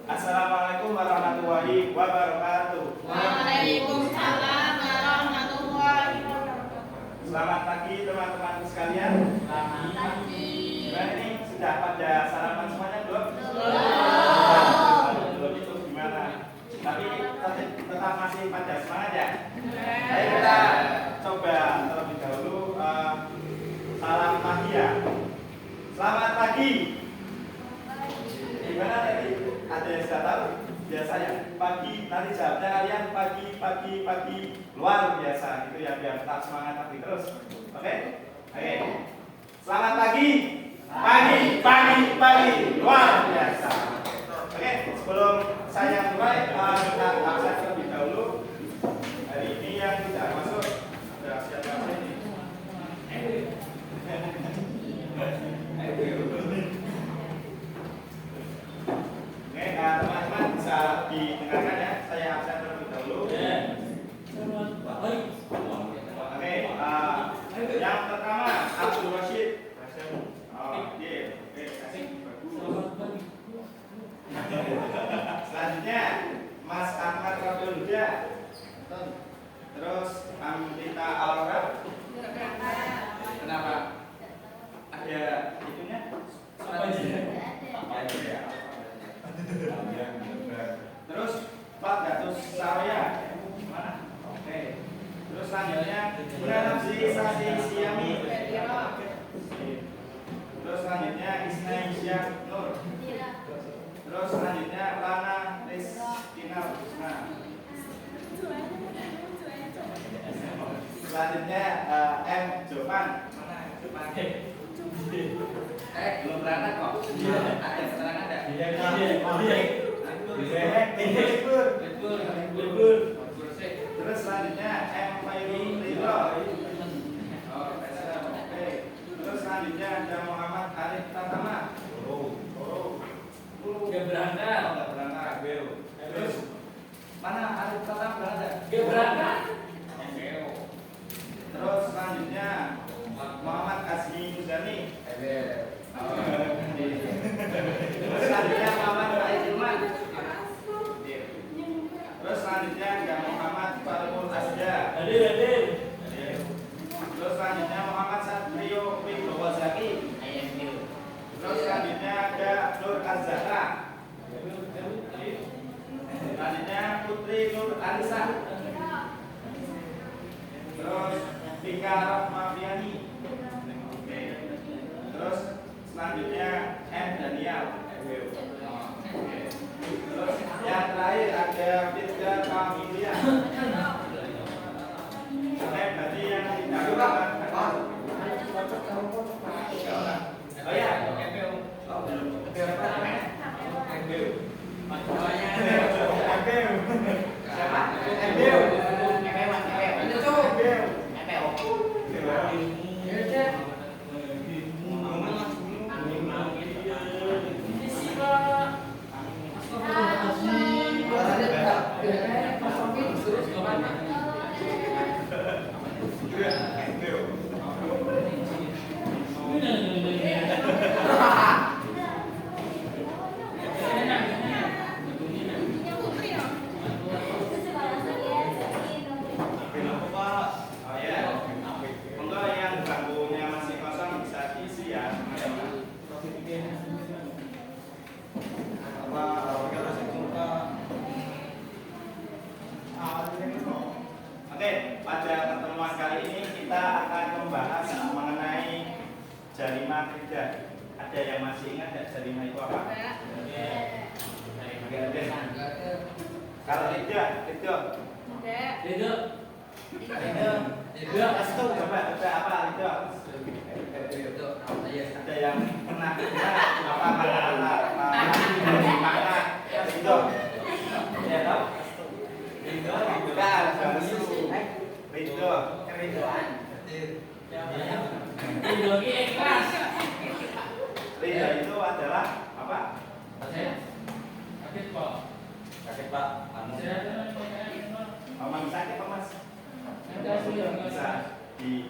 Assalamualaikum warahmatullahi wabarakatuh. Waalaikumsalam warahmatullahi wabarakatuh. Selamat pagi teman-teman sekalian. Selamat pagi. Gimana ini? Sudah pada sarapan semuanya belum? Belum itu gimana? Tapi tetap masih pada semangat ya? Ayo kita coba terlebih dahulu salam pagi ya. Selamat pagi. Gimana tadi? Ada yang sudah tahu? Biasanya pagi, nanti jawabnya kalian pagi luar biasa gitu ya, biar tetap semangat pagi terus. Oke? Oke. Selamat pagi. Pagi luar biasa. Oke, sebelum saya mulai kita absen terlebih dahulu. Hari ini yang tidak masuk ada siapa ini? Oke, teman-teman bisa didengarkan ya. Saya absen terlebih dahulu. Oke, yang pertama Abdul Rashid. Selanjutnya Mas Ahmad Rabil Huda. Terus Amrita Alora. Kenapa? Ada itunya? Apa aja ya? Terus Pak Gatus Sarya. Mana? Oke. Terus selanjutnya Nafsi Sasi Siami. Terus selanjutnya Isnaisya Nur. Terus selanjutnya Lana Rizkina Husna. Selanjutnya M Jovan. Mana Jovan? Belum berangkat kok. Ada keterangan ada? Libur. Terus selanjutnya M Fairul Ridho. Oke. Terus selanjutnya ada Muhammad Arif Tatama. Gak berangkat. Terus mana Arif Tatama berangkat? Gak berangkat. Terus selanjutnya Muhammad Azmi Muzani. Terus selanjutnya Muhammad Rais Ilman. Terus selanjutnya ada Muhammad Farul Asda. Hadir. Terus selanjutnya Muhammad Satrio Wibowo Zaki. Terus selanjutnya ada Nur Azhara. Selanjutnya Putri Nur Alisa. Terus Tika Rahmafiani. Oke. Terus selanjutnya M Daniel. Oke. Terus yang terakhir ada Firda Kamilia. Oke, berarti yang tidak berangkat. Oh ya, MPU. Oh, belum. MPU. Siapa? MPU. Oke, pada pertemuan kali ini kita akan membahas mengenai jarima kerja. Ada yang masih ingat nggak jarima itu apa? Kalau tidak, coba apa itu? Ada yang pernah dengar apa makna itu? Ya tahu? Keridoan. Ridho itu adalah apa? Sakit Pak. Omong sakit Pak Mas. Bisa di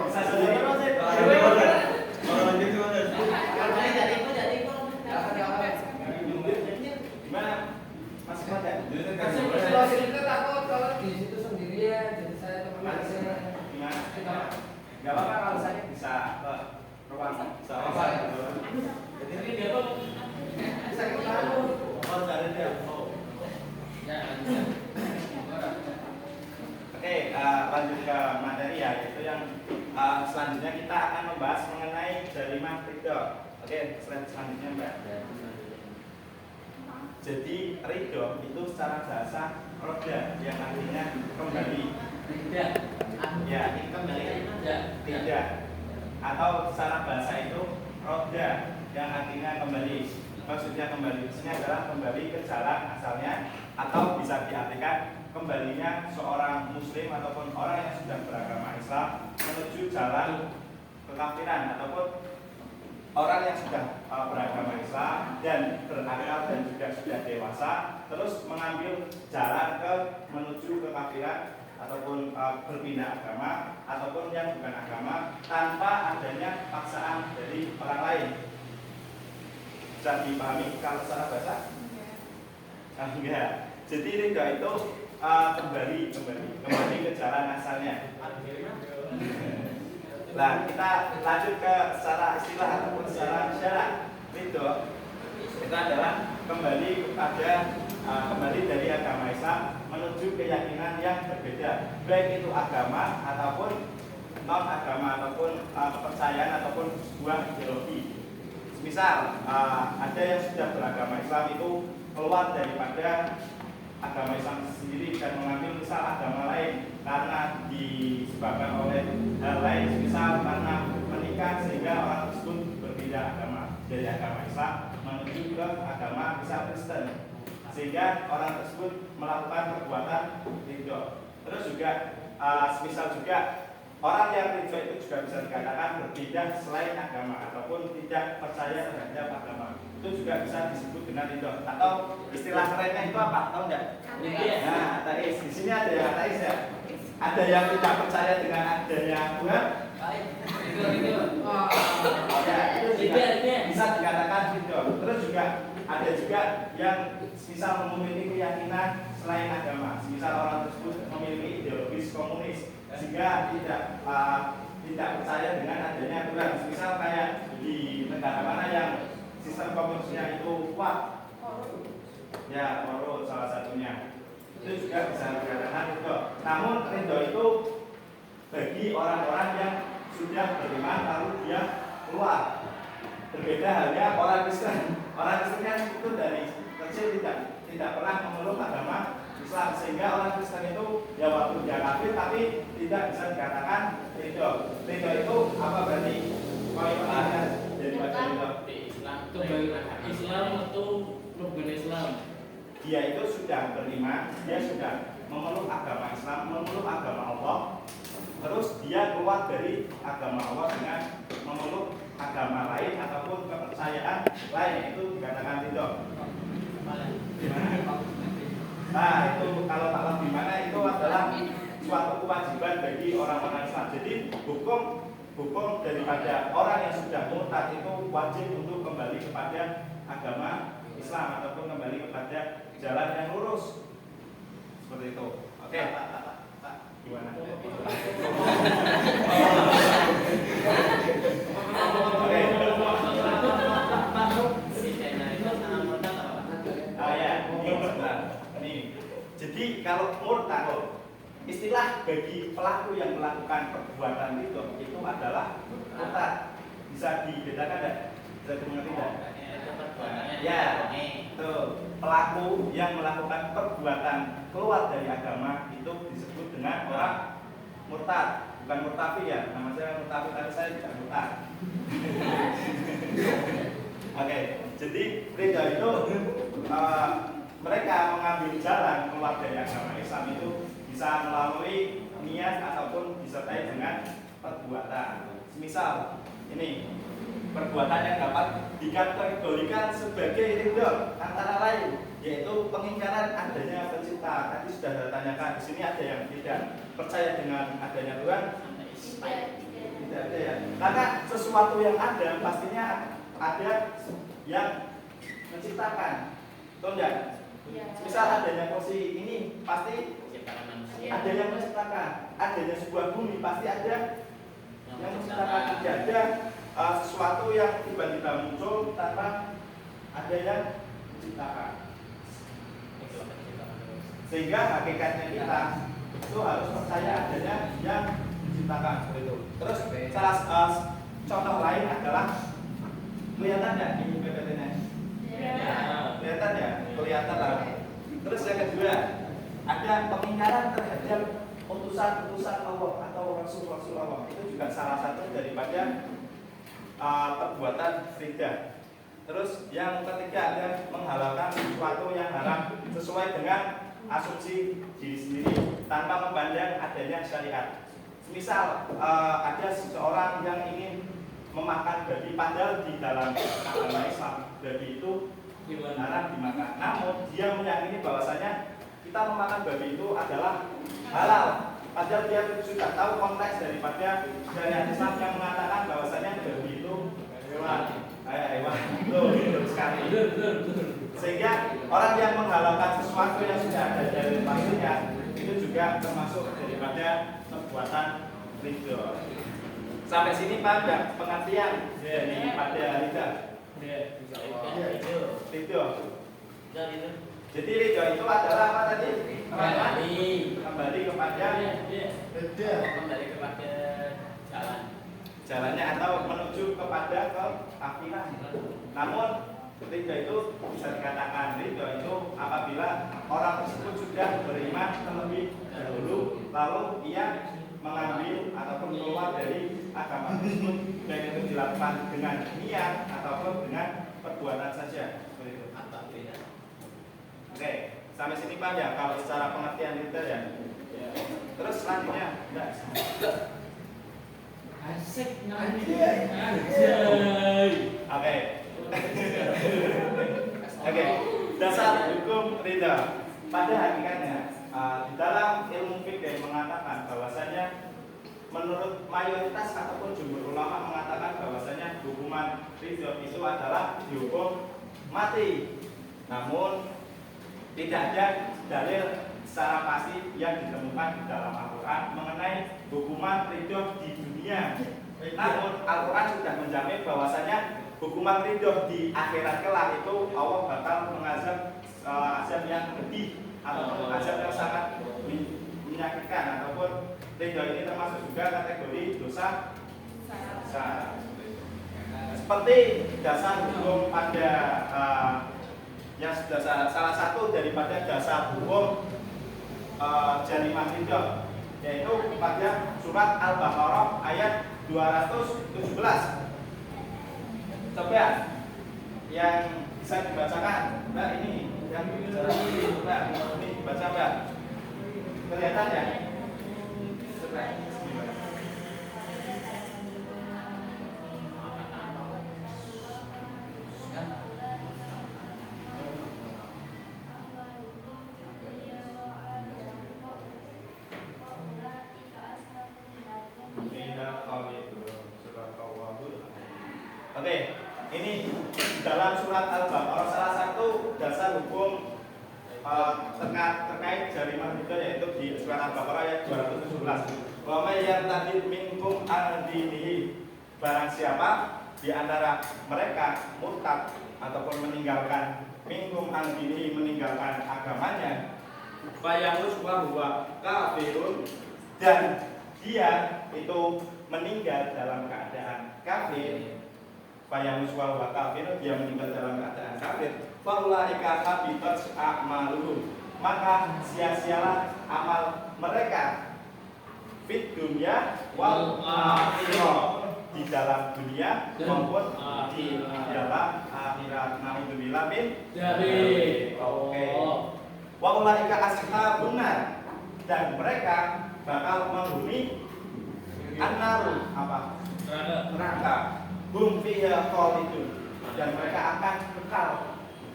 Bisa sendiri. ke ruang sama. Jadi dia tuh Oh, dari dia. Oh. Oke, lanjut ke materi ya, yaitu yang selanjutnya kita akan membahas mengenai jarimah ridho. Oke, slide selanjutnya Mbak. Jadi ridho itu secara bahasa roda yang artinya kembali. tidak. Ya, ini kembali. Tidak. Tidak. Atau secara bahasa itu roda yang artinya kembali. Maksudnya kembali di sini adalah kembali ke jalan asalnya, atau bisa diartikan kembalinya seorang muslim ataupun orang yang sudah beragama Islam menuju jalan kekafiran, ataupun orang yang sudah beragama Islam dan berakal dan juga sudah dewasa terus mengambil jalan ke menuju kekafiran ataupun berpindah agama ataupun yang bukan agama tanpa adanya paksaan dari orang lain. Bisa dipahami kalau secara bahasa? Enggak. Jadi ridho itu kembali ke jalan asalnya. Nah, kita lanjut ke secara istilah ataupun secara syarak. Ridho itu adalah kembali dari agama Islam menuju keyakinan yang berbeda, baik itu agama ataupun non agama ataupun kepercayaan ataupun sebuah ideologi. Misal ada yang sudah beragama Islam itu keluar daripada agama Islam sendiri dan mengambil misal agama lain karena disebabkan oleh hal lain, misal karena menikah sehingga orang tersebut berpindah agama dari agama Islam menuju ke agama misal Kristen, sehingga orang tersebut melakukan perbuatan ridho. Terus juga misal juga orang yang ridho itu juga bisa dikatakan berpindah selain agama ataupun tidak percaya terhadap agama. Itu juga bisa disebut dengan ridho. Atau istilah kerennya itu apa? Tahu nggak? Nah, ateis. Di sini ada yang ateis ya. Ada yang tidak percaya dengan adanya Tuhan. Ya, itu juga bisa dikatakan ridho. Terus juga ada juga yang misal memiliki keyakinan selain agama. Misal orang tersebut memiliki ideologis komunis sehingga tidak percaya dengan adanya Tuhan. Misal kayak di negara mana yang sistem komunisnya itu kuat, ya Korea salah satunya, itu juga bisa dikatakan ridho. Namun ridho itu bagi orang-orang yang sudah beriman lalu dia keluar. Berbeda halnya orang Kristen. Orang Kristen kan itu dari kecil tidak pernah memeluk agama Islam, sehingga orang Kristen itu ya waktu dia kafir tapi tidak bisa dikatakan ridho. Ridho itu apa berarti? Kualitasnya jadi bagian ridho. Islam atau bukan Islam? Dia itu sudah beriman, dia sudah memeluk agama Islam, memeluk agama Allah. Terus dia keluar dari agama Allah dengan memeluk agama lain ataupun kepercayaan lain, itu dikatakan ridho. Nah, itu kalau taklah di mana itu adalah suatu kewajiban bagi orang-orang Islam. Jadi hukum daripada orang yang sudah murtad itu wajib untuk kembali kepada agama Islam ataupun kembali kepada jalan yang lurus. Seperti itu. Oke. Gimana? Oke. Jadi kalau murtad, istilah bagi pelaku yang melakukan perbuatan itu adalah murtad. Bisa dibedakan tidak? Bisa dimengerti tidak? Ya, itu pelaku yang melakukan perbuatan keluar dari agama itu disebut dengan orang murtad, bukan murtafi ya. Nama saya murtafi, tapi saya tidak murtad. Oke, jadi ridho itu mereka mengambil jalan keluar dari agama Islam itu bisa melalui niat ataupun disertai dengan perbuatan. Misal ini perbuatan yang dapat dikategorikan sebagai ridho antara lain yaitu pengingkaran adanya pencipta. Tadi sudah saya tanyakan, di sini ada yang tidak percaya dengan adanya Tuhan? Tidak ada ya. Karena sesuatu yang ada pastinya ada yang menciptakan. Betul enggak? Misal adanya kursi ini pasti ada yang menciptakan. Adanya sebuah bumi pasti ada Yang menciptakan tidak ada sesuatu yang tiba-tiba muncul tanpa ada yang menciptakan. Sehingga hakikatnya kita itu harus percaya adanya yang menciptakan. Terus salah contoh lain adalah kelihatan ya ini PPT-nya? Kelihatan ya? Kelihatan lah. Terus yang kedua ada pengingkaran terhadap utusan-utusan Allah atau Rasul-Rasul Allah. Itu juga salah satu daripada perbuatan riddah. Terus yang ketiga ada menghalalkan sesuatu yang haram sesuai dengan asumsi diri sendiri tanpa memandang adanya syariat. Misal ada seseorang yang ingin memakan babi, padahal di dalam agama Islam babi itu haram dimakan. Namun dia meyakini bahwasanya kita memakan babi itu adalah halal. Padahal dia sudah tahu konteks daripada syariat Islam yang mengatakan bahwasanya babi itu hewan. Betul sekali. Sehingga orang yang menghalalkan sesuatu yang sudah ada dari pastinya itu juga termasuk daripada perbuatan ridho. Sampai sini paham nggak pengertian daripada ridho? Ridho. Jadi ridho itu adalah apa tadi? Kembali kepada jalannya atau menuju kepada keafinan. Namun ridho itu bisa dikatakan ridho itu apabila orang tersebut sudah beriman terlebih dahulu, lalu ia mengambil ataupun keluar dari agama tersebut, baik itu dilakukan dengan niat ataupun dengan perbuatan saja. Oke, sampai sini paham ya kalau secara pengertian ridho ya. Terus selanjutnya, Asik Oke, dasar hukum ridho. Pada hakikatnya di dalam ilmu fikih mengatakan bahwasanya menurut mayoritas ataupun jumhur ulama mengatakan bahwasanya hukuman ridho itu adalah dihukum mati. Namun tidak ada dalil secara pasti yang ditemukan di dalam Al-Quran mengenai hukuman ridho di dunia. Namun Al-Quran sudah menjamin bahwasanya hukuman ridho di akhirat kelak itu Allah bakal mengazab azab yang pedih ataupun azab yang sangat menyakitkan, ataupun ridho ini termasuk juga kategori dosa besar. Seperti dasar hukum pada yang salah satu daripada dasar hukum jarimah ridho, yaitu pada surat Al-Baqarah ayat 217. Coba yang bisa dibacakan, Mbak, ini yang Mbak, ini baca Mbak, kelihatan ya? Coba. Oke, ini dalam surat Al-Baqarah salah satu dasar hukum terkait jarimah ridho yaitu di surat Al-Baqarah ayat 217. Wa may yartadid minkum an dinihi, barang siapa di antara mereka murtad ataupun meninggalkan minkum an dinihi, meninggalkan agamanya, fayamus wa huwa kafirun, dan dia itu meninggal dalam keadaan kafir, fayamus wa huwa kafir, dia meninggal dalam keadaan kafir, faulaika habitat a'maluhum, maka sia-sialah amal mereka fit dunya wal akhirah, di dalam dunia maupun di dalam akhirat. Nauzubillah min dzalik. Oke. Wa ulaika ashabun nar, dan mereka bakal menghuni an-nar, apa? Neraka. Hum fiha khalidun, dan mereka akan kekal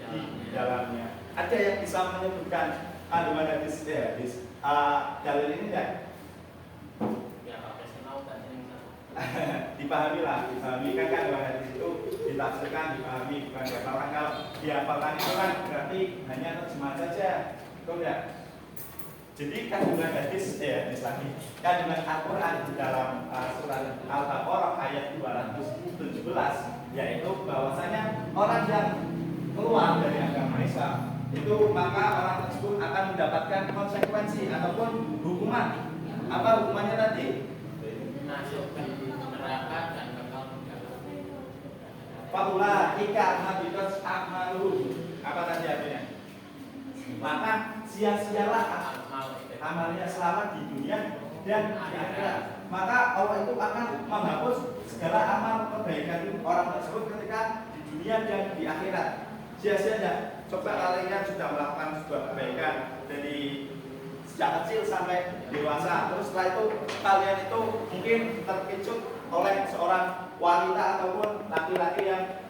di dalamnya. Ada yang bisa menyebutkan di mana hadis dalil ini enggak? Dipahamilah, dipahami kan kalau hadis itu ditafsirkan, dipahami, bukan dihafalkan. Kalau dihafalkan itu kan berarti hanya terjemahan saja, itu enggak? Jadi kandungan hadis lagi. Kandungan Al-Qur'an di dalam surat Al-Baqarah ayat 217 yaitu bahwasanya orang yang keluar dari agama Islam itu maka orang tersebut akan mendapatkan konsekuensi ataupun hukuman. Apa hukumannya tadi? Masuk ke neraka dan kekal di dalam. Faula ika habitat amalu. Apa tadi artinya? Maka sia-sialah amalnya selama di dunia dan di akhirat. Maka Allah itu akan menghapus segala amal kebaikan orang tersebut ketika di dunia dan di akhirat. Sia-sianya. Coba kalian sudah melakukan sebuah kebaikan dari sejak kecil sampai dewasa, terus setelah itu kalian itu mungkin terkejut oleh seorang wanita ataupun laki-laki yang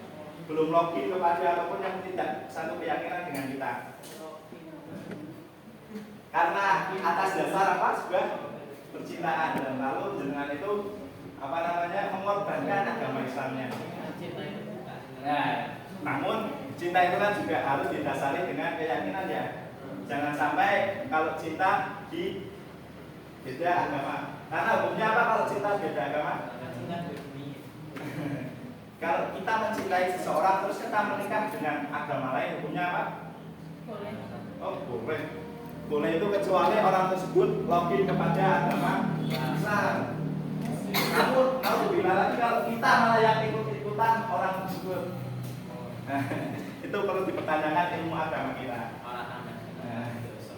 belum logik kepada ataupun yang tidak satu keyakinan dengan kita. Karena atas dasar apa? Sebuah percintaan, dan lalu jenengan itu mengorbankan agama Islamnya. Nah, namun cinta itu kan juga harus didasari dengan keyakinan ya. Jangan sampai kalau cinta di beda agama. Karena hukumnya apa kalau cinta beda agama? Kalau kita mencintai seseorang terus kita menikah dengan agama lain, hukumnya apa? Boleh. Oh, boleh. Boleh itu kecuali orang tersebut login kepada agama Islam. Namun kalau dibilang lagi kalau kita malah yang ikut-ikutan orang tersebut, nah, itu perlu dipertanyakan ilmu agama kita.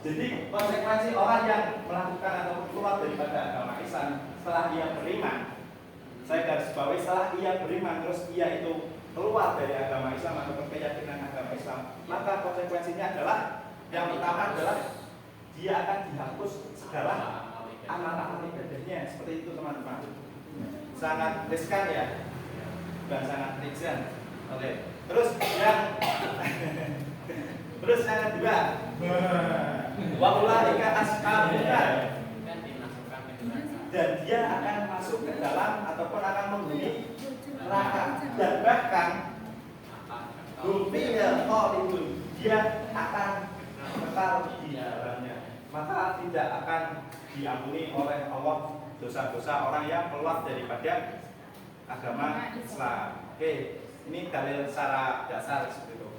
Jadi konsekuensi orang yang melakukan atau keluar daripada agama Islam setelah ia beriman, saya garis bawahi setelah ia beriman terus ia itu keluar dari agama Islam atau keyakinan agama Islam, maka konsekuensinya adalah yang pertama adalah dia akan dihapus segala amal-amal ibadahnya. Seperti itu teman-teman. Sangat riskan ya, dan sangat riskan. Oke. Terus yang kedua, waulaika ashabun nar, dan dia akan masuk ke dalam ataupun akan menghuni neraka, dan bahkan fiha khalidun, dia akan kekal di dalamnya. Maka tidak akan diampuni oleh Allah dosa-dosa orang yang keluar daripada agama Islam. Oke, ini dalil secara dasar seperti itu.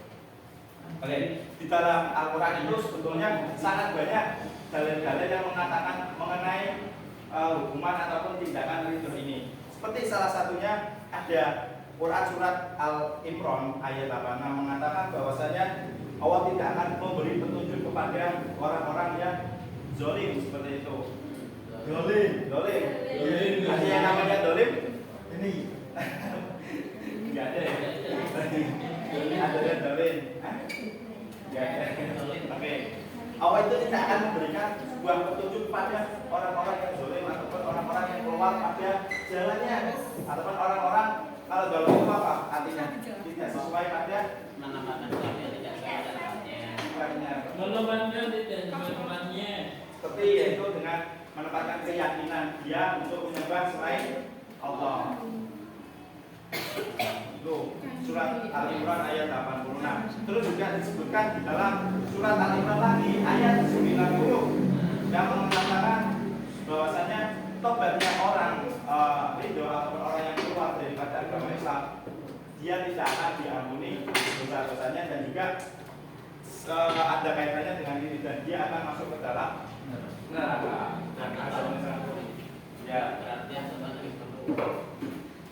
Oke, di dalam Al-Quran itu sebetulnya sangat banyak dalil-dalil yang mengatakan mengenai hukuman ataupun tindakan ridho ini. Seperti salah satunya ada Quran surat Al-Imran ayat 86 mengatakan bahwasanya Allah tidak akan memberi petunjuk kepada orang-orang yang zolim seperti itu. Zolim. Ada yang namanya zolim? Ini. Enggak ada ya? Ada yang zolim. Enggak ada. Oke. Allah itu tidak akan memberikan sebuah petunjuk kepada orang-orang yang zolim ataupun orang-orang yang keluar pada jalannya, ataupun orang-orang kalau zolim itu apa? Artinya tidak sesuai pada menempatkan sesuatu yang tidak sesuai tempatnya. Menempatkan tidak sesuai tempatnya. Seperti yaitu dengan menempatkan keyakinan dia untuk menyembah selain Allah. Itu surat Al-Imran ayat 86. Terus juga disebutkan di dalam surat Al-Imran lagi ayat 90 yang mengatakan bahwasanya tobatnya orang ridho ataupun orang yang keluar daripada agama Islam, dia tidak akan diampuni dosa-dosanya dan juga ada kaitannya dengan ini, dan dia akan masuk ke dalam neraka. Ya, Berarti yang sebenarnya itu.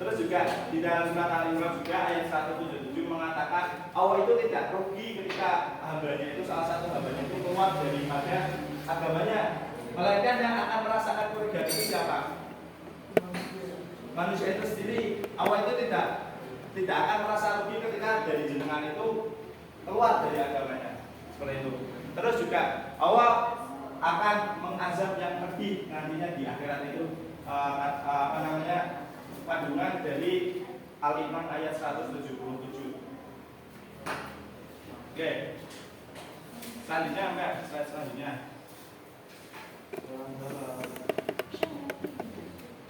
terus juga di dalam surat Al-Imran juga ayat 177 mengatakan Allah itu tidak rugi ketika hambanya itu, salah satu hambanya itu keluar daripada agamanya, melainkan yang akan merasakan kerugian itu siapa? Manusia itu sendiri. Allah itu tidak akan merasa rugi ketika dari jenengan itu keluar dari agamanya, seperti itu. Terus juga Allah akan mengazab yang pedih nantinya di akhirat itu, kandungan dari Al-Imran ayat 177. Oke. Selanjutnya enggak? Slide selanjutnya.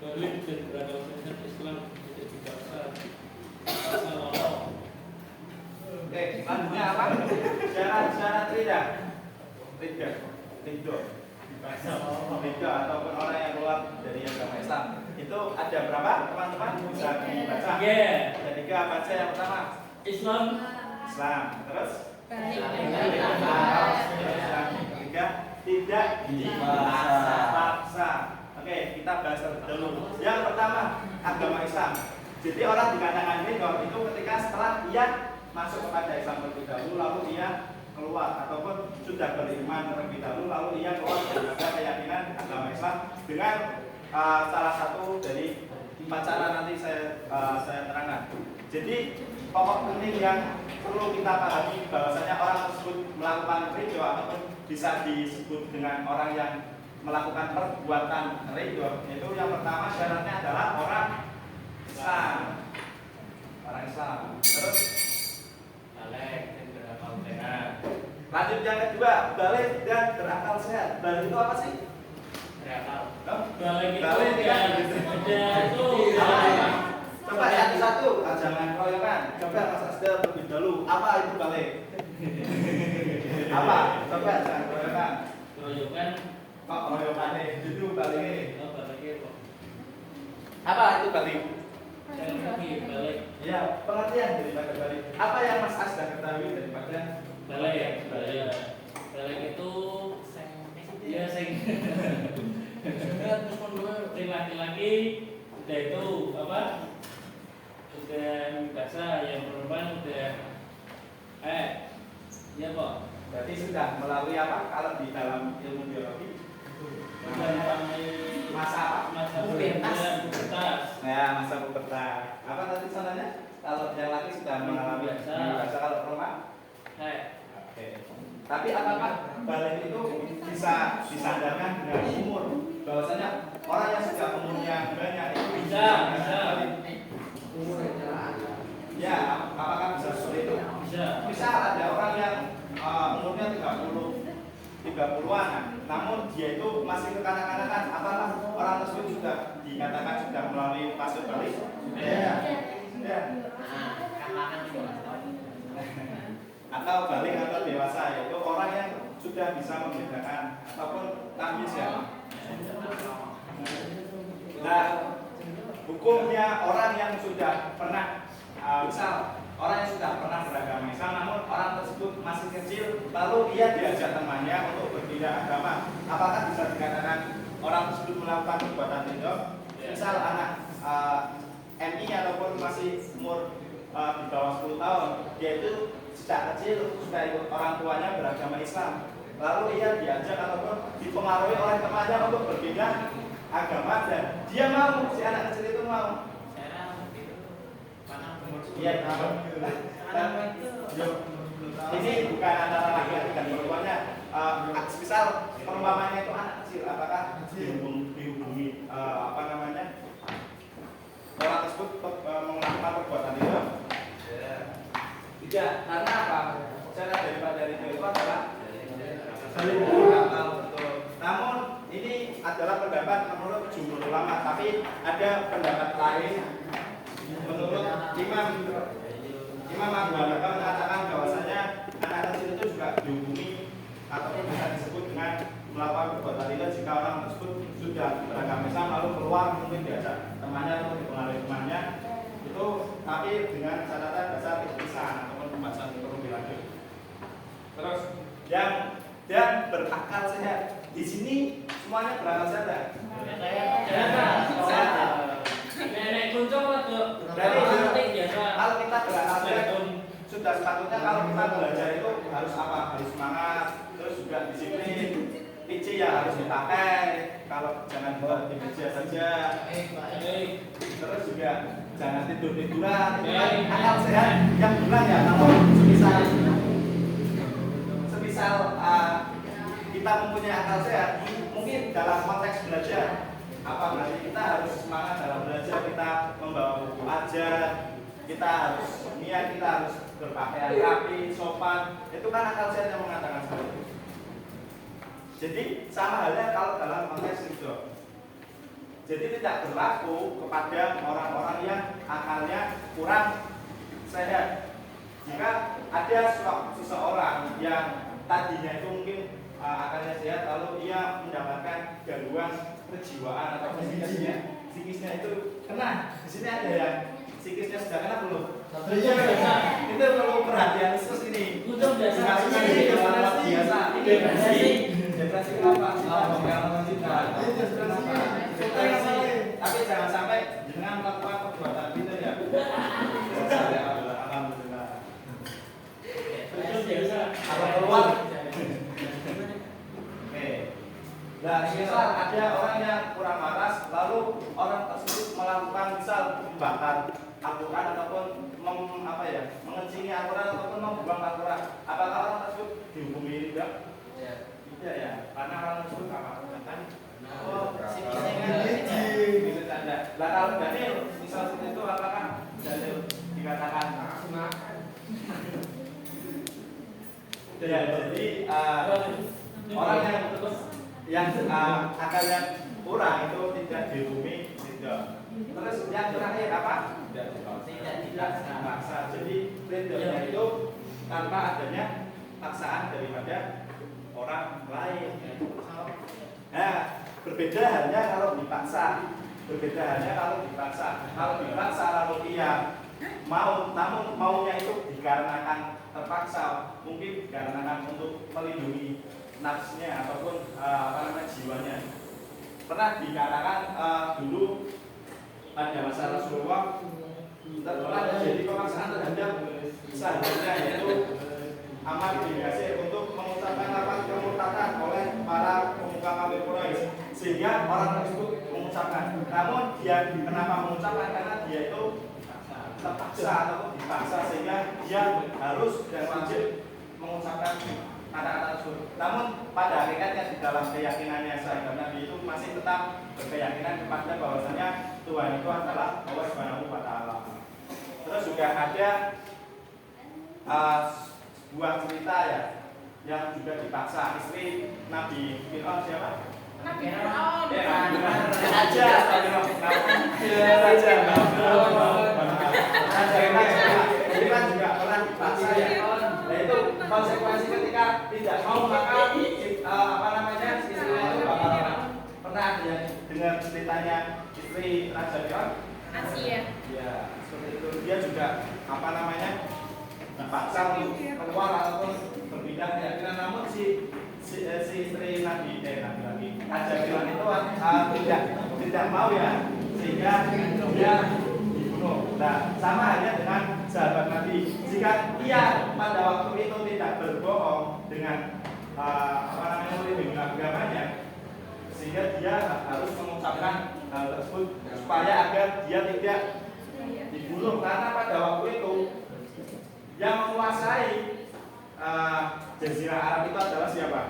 Dalil dan beradab Islam tidak dibaksa. Assalamualaikum. Oke, selanjutnya apa? Syarat-syarat ridho. ridho ataupun orang yang keluar dari agama Islam. Itu ada berapa teman-teman? Bisa dibaca. Ada 3 apa aja yang pertama? Islam. Islam. Terus? Balik. Yang ketiga, tidak dipaksa. Oke, kita bahas terlebih dahulu. Yang pertama, agama Islam. Jadi orang dikatakan ridho itu ketika setelah ia masuk kepada Islam terlebih dahulu, lalu ia keluar ataupun sudah beriman terlebih dahulu, lalu ia keluar dari keyakinan agama Islam dengan salah satu dari 4 cara nanti saya terangkan. Jadi pokok penting yang perlu kita pahami bahwasanya orang tersebut melakukan ridho ataupun bisa disebut dengan orang yang melakukan perbuatan ridho, itu yang pertama syaratnya adalah orang Islam. Orang Islam. Terus balik dan berakal sehat. lanjut yang kedua, balik dan berakal sehat. Balik itu apa sih? Berakal. Balik itu Balik ya kan? ada itu. Coba satu-satu, jangan keroyokan. Coba Mas Asdar terlebih dahulu. Apa itu balik? Apa? Coba jangan keroyokan. Keroyokan. Kok keroyokan itu balik? Oh, baliknya kok. Apa itu balik? Yang lagi balik. Ya, pengertian daripada balik. Apa yang Mas Asdar ketahui daripada Balik. Balik itu ya sing laki-laki udah itu apa? Udah biasa, yang perempuan udah ya kok. berarti sudah melalui apa? Kalau di dalam ilmu biologi Udah melalui masa masa Pubertas. pubertas. ya masa pubertas. Apa tadi sananya? Kalau yang laki sudah mengalami Biasa. biasa, kalau perempuan? Oke. Tapi apakah balik itu bisa disandarkan dengan umur? Bahwasanya orang yang sudah umurnya banyak itu Bisa. Ya, apakah bisa seperti itu? Bisa. Misal ada orang yang umurnya 30-an, namun dia itu masih kekanak-kanakan, apakah orang tersebut juga dikatakan sudah melalui fase balik? Ya. Nah, kalangan juga. Atau balik atau dewasa, yaitu orang yang sudah bisa membedakan ataupun tamyiz ya. Nah, hukumnya orang yang sudah pernah misal orang yang sudah pernah beragama Islam, namun orang tersebut masih kecil, lalu ia diajak temannya untuk berpindah agama, apakah bisa dikatakan orang tersebut melakukan perbuatan ridho? Misal anak MI ataupun masih umur di bawah 10 tahun, dia itu sejak kecil sudah ikut orang tuanya beragama Islam, lalu ia diajak ataupun dipengaruhi oleh temannya untuk berpindah agama dan dia mau, si anak kecil itu mau. Iya, ini bukan antara laki-laki dan perempuannya. Misal perumpamannya itu anak kecil, apakah dihubungi orang tersebut melakukan perbuatan itu? Tidak, karena apa? Cara daripada itu adalah saling berakal, betul. Namun ini adalah pendapat menurut jumhur ulama, tapi ada pendapat lain menurut Imam Abu Hanifah mengatakan bahwasanya anak kecil itu juga dihukumi ataupun bisa disebut dengan melakukan perbuatan itu jika orang tersebut sudah beragama Islam lalu keluar mungkin diajak temannya atau dipengaruhi temannya itu, tapi dengan catatan dasar ikhtisan ataupun pembahasan perlu dilanjut. Terus dan berakal sehat. Di sini semuanya berakal sehat. Sehat. Nenek kuncung atau Berarti biasa. kalau kita berakal sehat sudah sepatutnya kalau kita belajar itu harus apa? Harus semangat, terus juga disiplin. PC ya harus dipakai. Kalau jangan buat di meja saja. Terus juga jangan tidur-tiduran. Itu kan akal sehat yang bilang ya kalau semisal kita mempunyai akal sehat, mungkin dalam konteks belajar apa berarti kita harus semangat dalam belajar, kita membawa buku ajar, kita harus niat, kita harus berpakaian rapi, sopan. Itu kan akal sehat yang mengatakan seperti itu. Jadi sama halnya kalau dalam konteks itu. Jadi tidak berlaku kepada orang-orang yang akalnya kurang sehat. Jika ada seseorang yang tadinya itu mungkin akalnya sehat lalu ia mendapatkan gangguan kejiwaan atau psikisnya itu kena. Di sini ada yang psikisnya sudah kena belum? Itu perlu perhatian khusus ini. Kuncung biasa. Ini biasa. Depresi kenapa? Tapi jangan sampai dengan melakukan perbuatan itu ya. Alhamdulillah. Kuncung biasa. Apa keluar? Oke. Nah, misal ada orang yang kurang waras, lalu orang tersebut melakukan misal membakar Al-Quran ataupun mengencingi Al-Quran ataupun membuang Al-Quran. Apakah orang tersebut dihukumi riba? Tidak ya, karena orang tersebut apa? Oh, bisa saja. Lah kalau dalil misal seperti itu apakah dalil dikatakan ya, jadi orang yang akalnya kurang itu tidak dihukumi tidak. Terus yang terakhir apa? Tidak dipaksa. Jadi ridhonya itu tanpa adanya paksaan daripada orang lain. Nah, berbeda halnya kalau dipaksa. Kalau dipaksa lalu ia mau, namun maunya itu dikarenakan terpaksa, mungkin dikarenakan untuk melindungi nafsunya ataupun jiwanya. Pernah dikatakan dulu pada masa Rasulullah telah terjadi pemaksaan terhadap sahabatnya yaitu Ammar bin Yasir untuk mengucapkan lafaz kemurtadan oleh para pemuka kafir Quraisy, sehingga orang tersebut mengucapkan. Namun dia kenapa mengucapkan? Karena dia itu terpaksa atau dipaksa sehingga dia harus dan wajib mengucapkan kata-kata tersebut. Namun pada hakikatnya di dalam keyakinannya sahabat Nabi itu masih tetap berkeyakinan kepada bahwasanya Tuhan itu adalah Allah Subhanahu wa taala. Terus juga ada sebuah cerita ya yang juga dipaksa istri Nabi Fir'aun siapa? Nabi Fir'aun. Jadi kan juga pernah dipaksa ya. Nah itu konsekuensi ketika tidak mau maka istrinya itu bakal pernah ada yang dengar ceritanya istri Raja Fir'aun? Asia. Ya seperti itu, dia juga dipaksa untuk keluar ataupun berpindah keyakinan, namun si istri Nabi Raja Fir'aun itu tidak mau ya, sehingga dia dibunuh. Nah sama halnya dengan sahabat Nabi, jika ia pada waktu itu tidak berbohong dengan melindungi agamanya, sehingga dia harus mengucapkan hal tersebut supaya agar dia tidak dibunuh, karena pada waktu itu yang menguasai Jazirah Arab itu adalah siapa?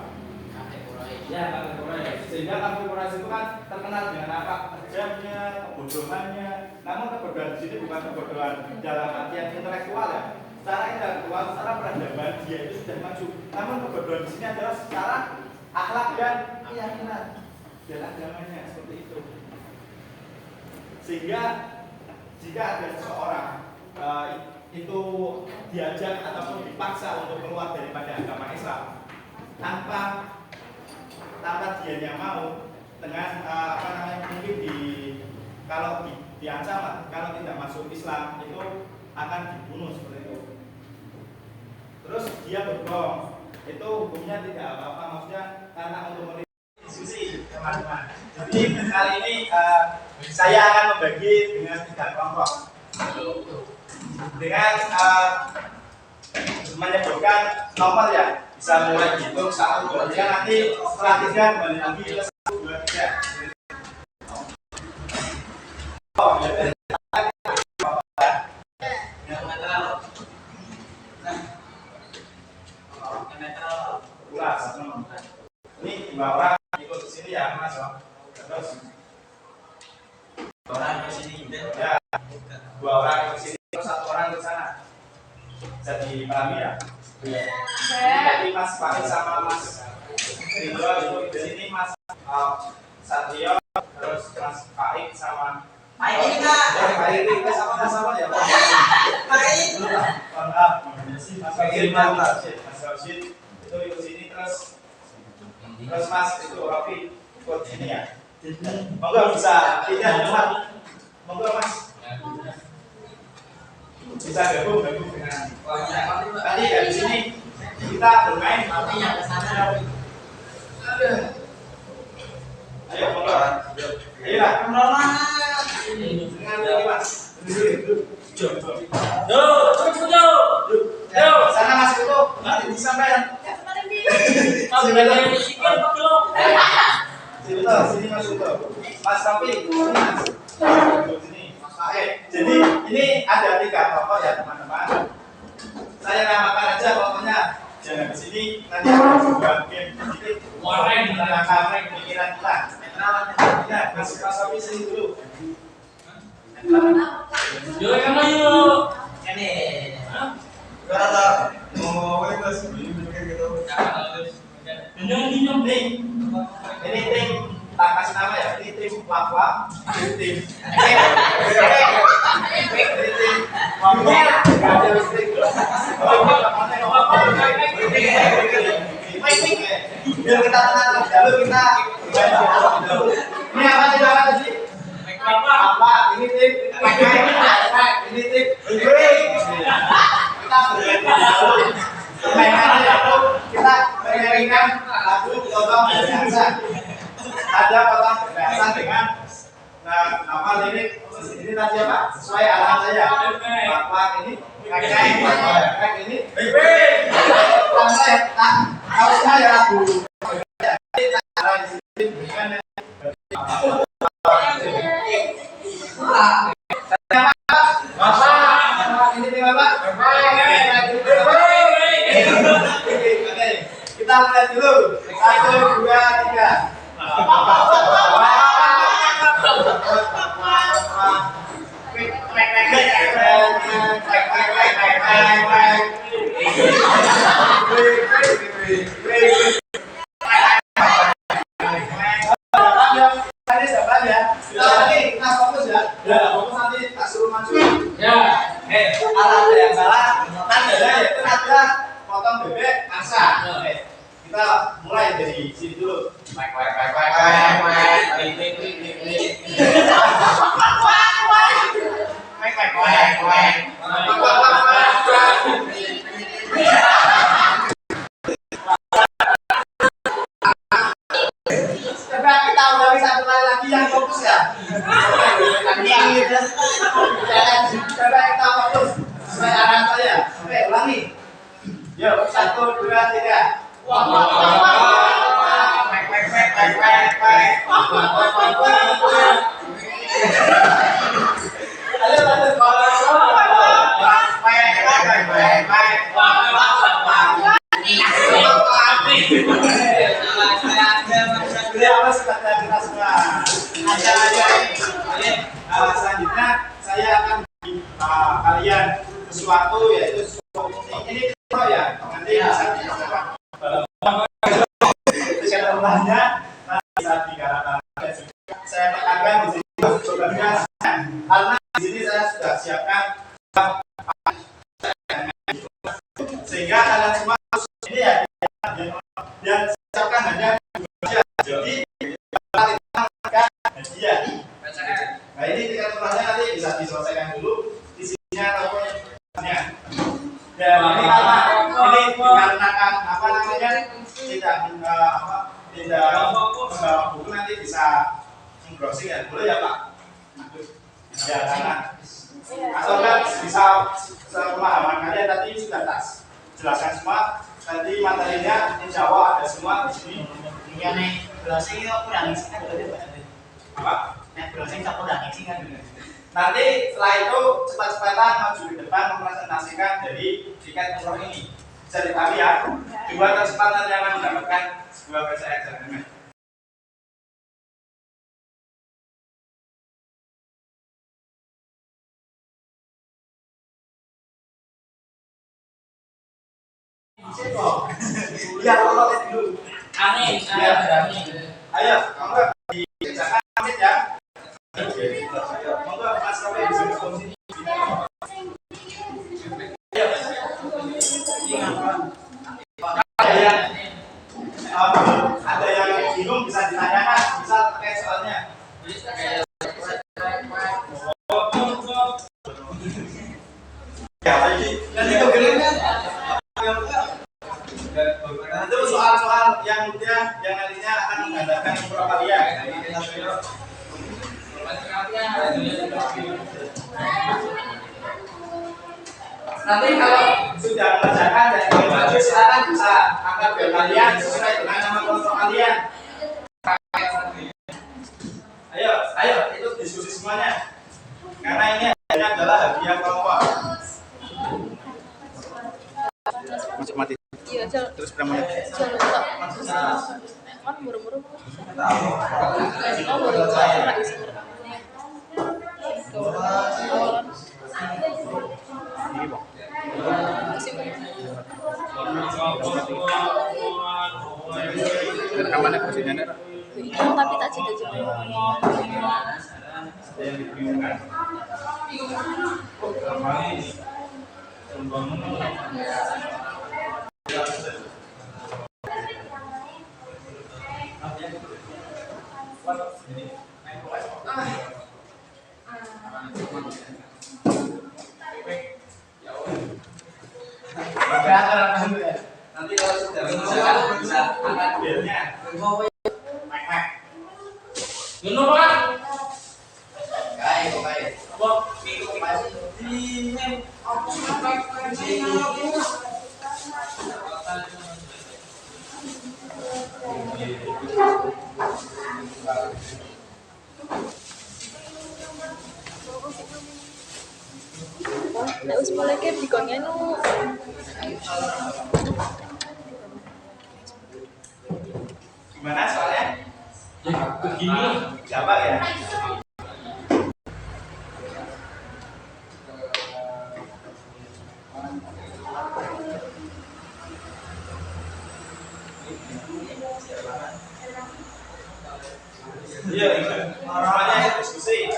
Ya, kafir Quraisy. Sehingga kafir Quraisy itu kan terkenal dengan apa? Kejamnya, kebodohannya. Namun kebodohan di sini bukan kebodohan dalam artian intelektual ya. Secara intelektual, secara peradaban dia itu sudah maju. Namun kebodohan di sini adalah secara akhlak dan keyakinan dan agamanya seperti itu. Sehingga jika ada seseorang itu diajak ataupun dipaksa untuk keluar daripada agama Islam tanpa dianya mau, dengan mungkin kalau diancam kalau tidak masuk Islam itu akan dibunuh seperti itu. Terus dia berbohong, itu hukumnya tidak apa-apa, maksudnya karena untuk diskusi teman-teman. Jadi kali ini saya akan membagi dengan 3 kelompok dengan menyebutkan nomor ya, bisa mulai dihitung 1, 2, 3, nanti setelah 3 kembali lagi ke 1, 2, 3. Ini 2 orang ikut ke sini ya Mas. Terus 2 orang ke sini ya. 2 orang ke sini, terus 1 orang ke sana. Jadi pahami ya? Jadi Mas Farid sama Mas Ridho ikut di sini, Mas Satrio, terus Mas Farid sama Pak Iri sama ya Pak. Mas Rashid itu ikut sini, terus Terus Mas itu Rofi ikut ini ya. Monggo bisa pindah tempat. Monggo Mas. Bisa gabung dengan tadi dari sini kita bermain Tapi yang kesana. ayo monggo ayolah dengan ini Mas sana Mas itu nanti disampaikan sini Mas itu Mas Rafi sini jadi ini ada 3 kelompok ya teman-teman. Saya namakan aja pokoknya jangan ke sini nanti akan sebuah game sedikit menangkap pikiran kita. Ya, Mas Rafi sini dulu. Yuk, kamu yuk. Ini. Ini tim tak kasih nama ya. Ini tim Papua. Ini tim. Ini tim Papua. Ada listrik. Biar kita tenang dulu kita. Ini apa sih nama tadi? Apa? Ini tim. Ini tim. Kita berganti dulu. Permainannya itu kita menyanyikan lagu potong berdansa. Ada potong berdansa dengan nama lirik ini tadi apa? Sesuai arahan saya. Bapak ini, kakek ini, saya harusnya ya lagu. Bapak ini tim apa? Oke, kita mulai dulu. 1, 2, 3. Kita fokus ya. Fokus nanti tak suruh maju. Alat yang salah, tandanya itu ada potong bebek masak. Kita mulai dari sini dulu. Coba kita ulangi 1 kali lagi yang fokus ya. Coba kita fokus sesuai arahan saya. Oke, ulangi. Yuk, 1, 2, 3. Ayo lanjut. Selanjutnya saya akan beri kalian sesuatu yaitu ini ya nanti bisa dicoba. Setelahnya bisa dikatakan saya tekankan di sini sebenarnya karena di sini saya sudah siapkan sehingga kalian semua ini ya dan siapkan hanya jadi hadiah. Nah ini tingkat kelasnya nanti bisa diselesaikan dulu isinya ataupun ya. Dan ini karena ini dikarenakan apa namanya tidak membawa buku nanti bisa browsing ya boleh ya Pak? Ya karena atau enggak bisa sepemahaman kalian tadi sudah tas jelaskan semua nanti materinya insya Allah ada semua di sini. Iya nih browsing itu kurang isi kan Apa? Browsing tak kurang isi kan. Nanti setelah itu cepat-cepatan maju ke depan mempresentasikan dari tiket umroh ini. Bisa dipahami ya. 2 tercepat nanti akan mendapatkan sebuah PCX eksamen. Iya, kalau dulu. Angin. Ayo, kamu dikerjakan amit ya. Monggo Mas Rofi bisa berfungsi. Ada yang Nanti kau geraknya. Itu soal-soal yang nantinya akan menggandakan perkalian. Nanti kalau sudah mengerjakan dan maju silakan bisa angkat bel kalian sesuai dengan nama kelompok kalian. Ayo itu diskusi semuanya. Karena ini adalah hadiah kelompok. Masuk mati. Iya, jalan. Terus berapa menit? Jalan tak. Kan buru-buru. Oh, buru-buru. Enggak bisa rekamannya. Awalan. Ini, Bang. Rekamannya presidennya. Tapi tak cita-cita. Yang dibingungkan. Nanti kalau sudah bisa angkat belnya. Gino Pak. Baik. Apa? Nek wis mulai ke dikonnya nu. Gimana soalnya? Ya begini. Siapa ya? Iya, orangnya diskusi.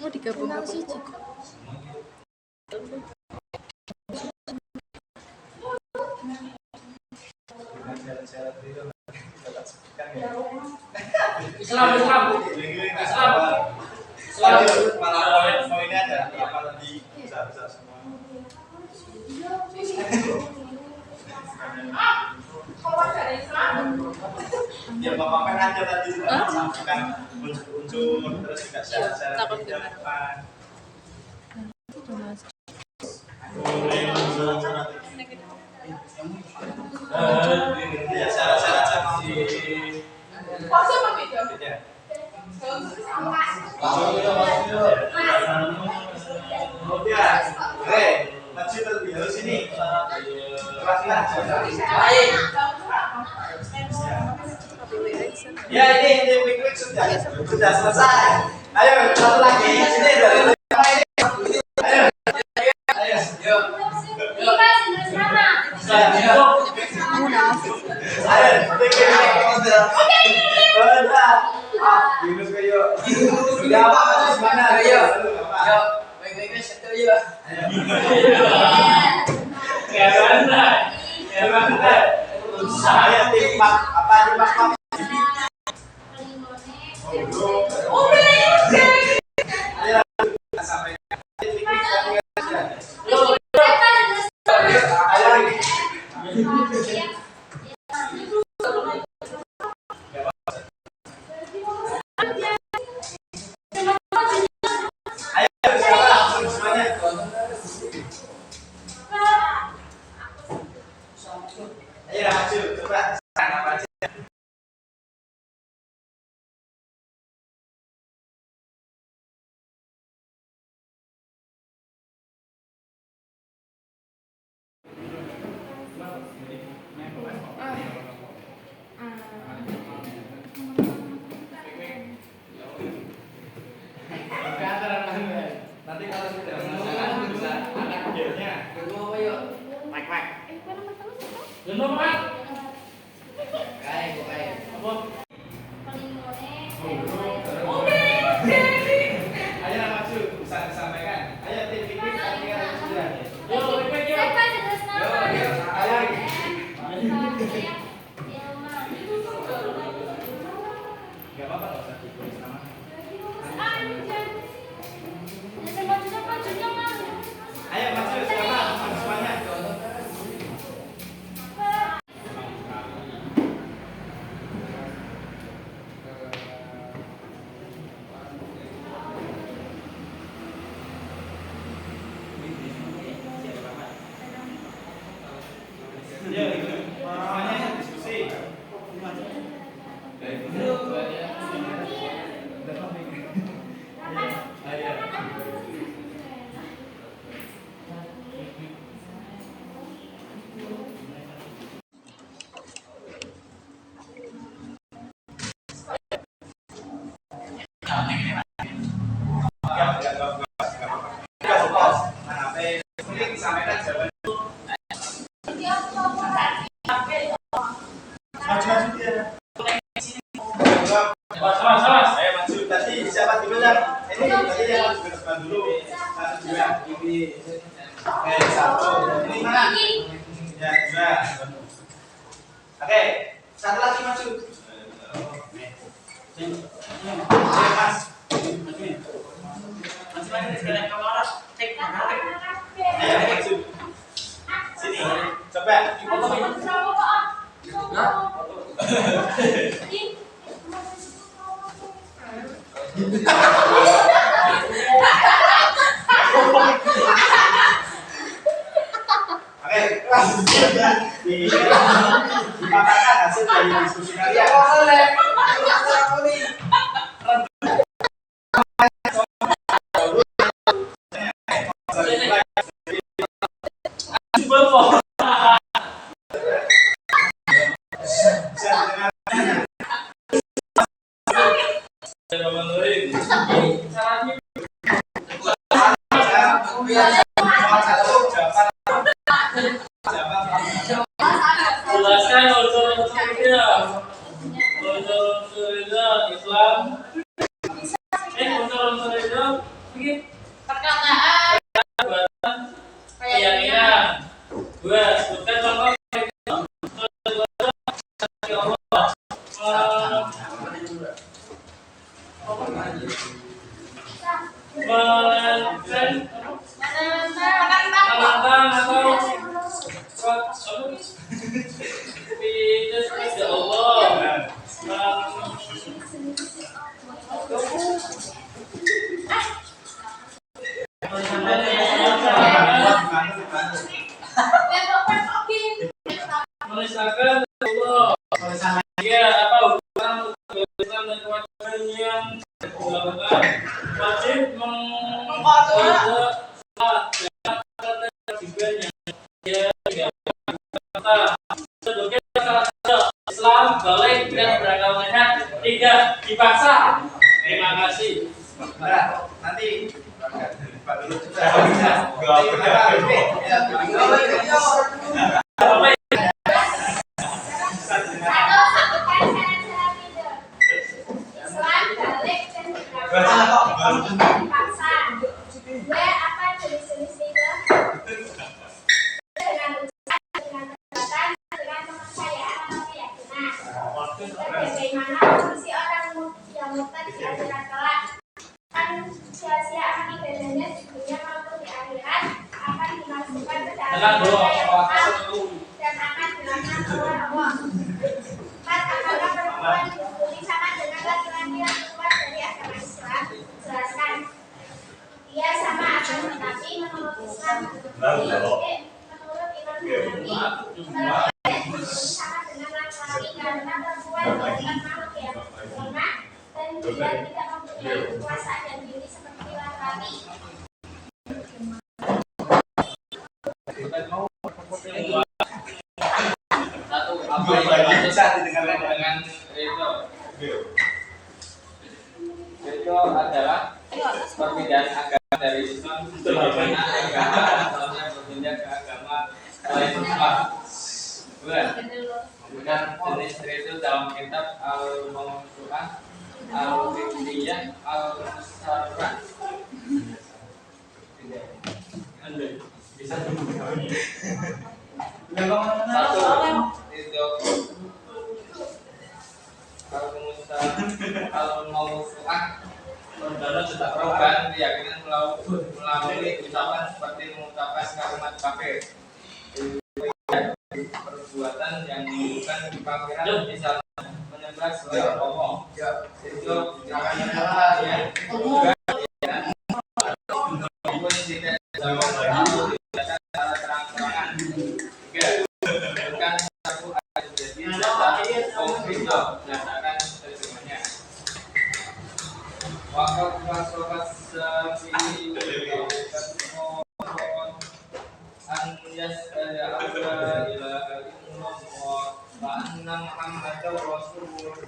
Mau digabung ke siji. Islam. Malah poinnya ada apa lebih bisa semua. Ya bapak kan aja tadi sudah sampaikan unsur terus juga syarat-syarat di depan. Ya syarat-syarat sama kemudian, maju terlebih dahulu sini. Baik. Ya ini quick sudah selesai. Ayo satu lagi sini dari ayo. Yunus kayo. Sudah apa masih mana? Ayo. Baik-baik setel yuk. Gimana? Saya timak apa timak apa? Sampai nanti kalau sudah mengerjakan bisa angkat gelnya. Kedua apa yuk? Mic. Gino Pak. Baik. Apa? Ayo maju, bisa disampaikan. Ayo tim. Oke, satu. Ini mana? Ya, dua. Oke, satu lagi maju. Oke, Mas. Ayo, maju. Sini. Coba. Oke, dipatahkan hasil dari diskusi kalian. Jelaskan unsur-unsurnya. Unsur-unsurnya Islam. Unsur-unsurnya Perkataan. keyakinan. Dua, sebutkan contoh menantang atau tidak Allah. Menistakan Allah. Ya, apa hubungan Islam dan kewajiban yang dilakukan? Wajib menjaga salat dan kewajibannya. Ya, sebagai salah satu Islam balik dan beragama tidak dipaksa. Terima kasih. Nah, nanti Pak dulu. Bagaimana kondisi orang yang murtad di akhirat kelak? Kan sia-sia akan ibadahnya di dunia maupun di akhirat akan dimasukkan ke dalam neraka yang kekal dan akan dilaknat oleh Allah. Apakah perempuan dihukumi sama dengan laki-laki yang keluar dari agama Islam? Jelaskan. Ia sama akan tetapi menurut Islam menurut Imam Nawawi sama dengan laki-laki karena perempuan bukan makhluk yang lemah dan dia tidak mempunyai kuasa dan diri seperti laki-laki. Satu, apa yang bisa didengarkan dengan itu adalah perbedaan agama dari Islam, bagaimana agama asalnya berpindah ke agama lain Islam. Bukan jenis itu dalam kitab Al-Mawsu'ah, Al-Fiqhiyah, Al-Musarrah. Bisa satu itu Al-Mawsu'ah, perubahan keyakinan melalui ucapan seperti mengucapkan kalimat kafir, perbuatan yang menunjukkan kekafiran, misalnya menyembah selain Allah. Itu jangan ya. Juga walaupun tidak secara terang-terangan. Tiga, bukan satu ayat jadi dasar konflik berdasarkan terimanya. Waktu masyarakat seperti an yas'ala alla ilaha illallah wa anna muhammadar rasulullah.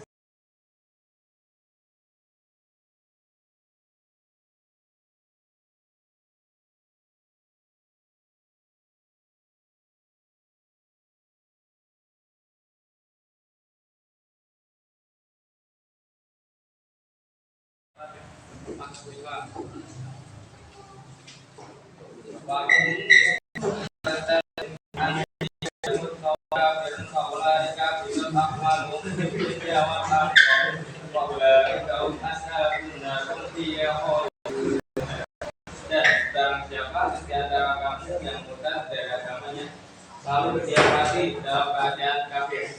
Maksudnya Dan siapa di antara kamu yang mudah dari agamanya lalu dia mati dalam keadaan kafir,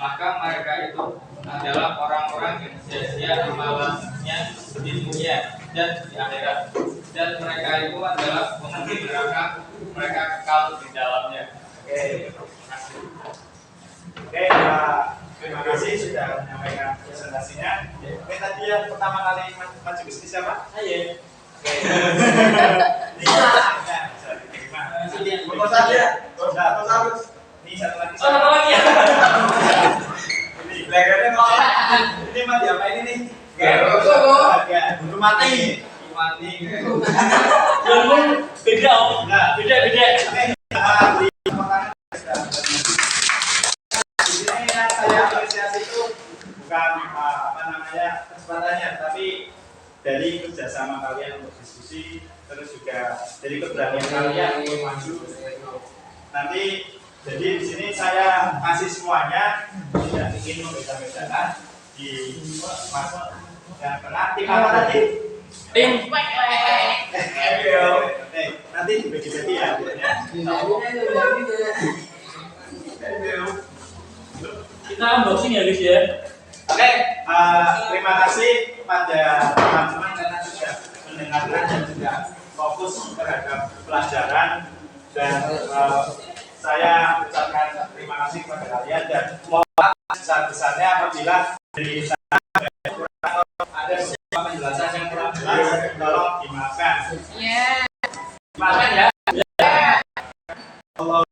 maka mereka itu adalah orang-orang yang sia-sia amalannya di dunia dan di akhirat, dan mereka itu adalah penghuni neraka, mereka kekal di dalamnya. Oke, terima kasih sudah menyampaikan presentasinya. Oke, tadi yang pertama kali maju ke sini siapa? Ayo. Oke. Bisa diterima. Foto saja. Foto harus. Ini satu lagi. Oh, apa lagi ya? Ini belakannya mau. Ini mah diapain ini nih? Agak butuh mati. Mati. Beda om. Beda. Oke. Di pertanyaan di sini yang saya apresiasi itu bukan kesempatannya, tapi dari kerjasama kalian untuk diskusi, terus juga dari keberanian kalian untuk maju. Nanti jadi di sini saya kasih semuanya, tidak ingin membeda-bedakan di masuk yang tengah. Tim apa tadi? Tim. Nanti dibagi-bagi ya. Kita unboxing ya guys ya. Oke, terima kasih kepada teman-teman karena sudah mendengarkan dan juga fokus terhadap pelajaran, dan saya ucapkan terima kasih kepada kalian dan mohon maaf sebesar-besarnya apabila dari saya ada beberapa penjelasan yang kurang jelas, tolong dimaafkan. Yeah. Dimaafkan ya. Allah